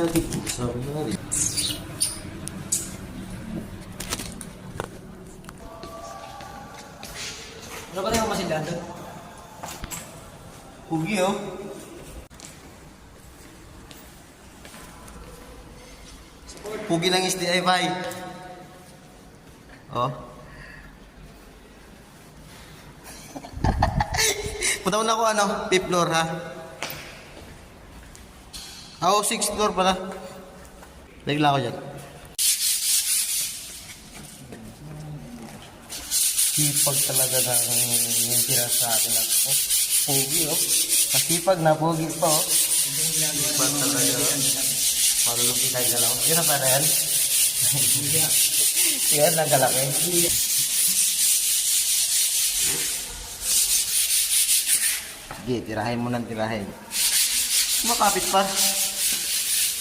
Sabi na rin. Ano ba tayo masindahan doon? Pugi oh. Pugi ng SDI bay. Oh. Punta mo na ako ano, 5th floor ha. Ako 6th floor pala. Bigla ako dyan. Sipag talaga ng yung tira sa akin ako. Oh, pogi oh. Masipag na pogi pa oh. Sipag talaga. Marulugi tayo galaw. Yun na pa na yan. Yan, nagkalaki. Sige, tirahin mo ng tirahin. Makapit pa.